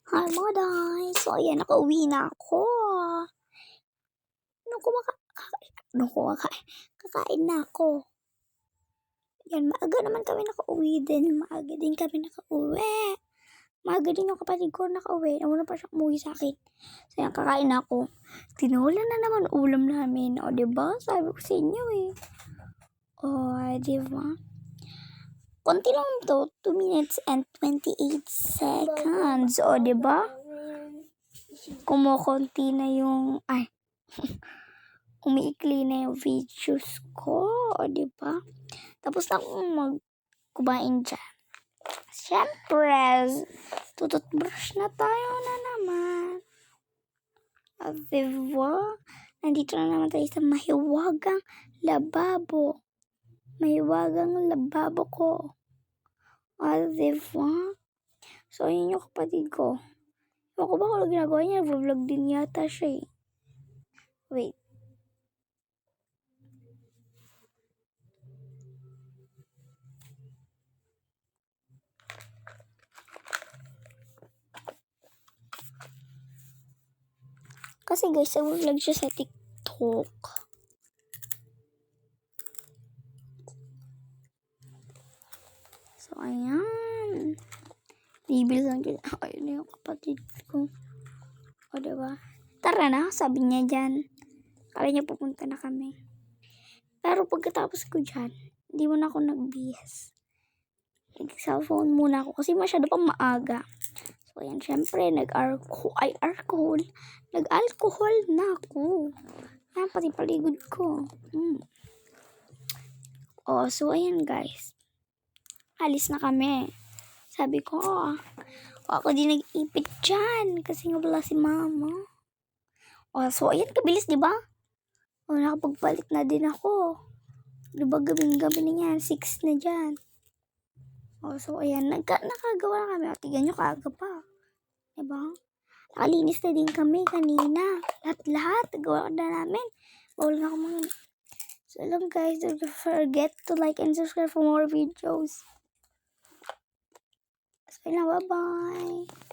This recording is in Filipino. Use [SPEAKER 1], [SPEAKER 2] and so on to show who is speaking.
[SPEAKER 1] Hi mga day! So ayan, nakauwi na ako. Kakain na ako. Yan, maaga naman kami nakauwi din. Maaga din kami nakauwi. Maaga din yung kapatid ko nakauwi. Nauna pa siya umuwi sa akin. So yan, kakain na ako. Tinola na naman ulam namin. O diba? Sabi ko sa inyo eh. O diba? Konti lang to. 2 minutes and 28 seconds. O diba? Kumukunti na yung... umiikli na yung videos ko, o diba? Tapos na akong kumain dyan. Siyempre, tututbrush na tayo na naman. O diba? Nandito na naman tayo sa mahiwagang lababo. Mahiwagang lababo ko. O diba? So, yun yung kapatid ko. Ewan ko ba kung ginagawa niya? Vlog din yata siya eh. Wait. Kasi guys, nag-vlog siya sa TikTok. So, ayan. Bibilisan ko. Ayun na yung kapatid ko. O, diba? Tara na, sabi niya dyan. Kala niya pupunta na kami. Pero pagkatapos ko dyan, hindi mo na ako nag-BS. Nag-cellphone muna ako kasi masyado pang maaga. So, ayan, syempre, nag-alcohol na ako. Ayan, pati paligod ko. O, so, ayan, guys. Alis na kami. Sabi ko, ako din nag-ipit dyan kasi nga wala si mama. O, so, ayan, kabilis, diba? O, nakapagpalit na din ako. Diba, gabing-gabi na yan, 6 na dyan. O, so, ayan, nakagawa na kami. O, tignan nyo, kaaga pa. Diba? Nakalinis na din kami kanina. Lahat-lahat, nagawa na namin. Bawal na ako mga... So, lang guys, don't forget to like and subscribe for more videos. So, bye-bye.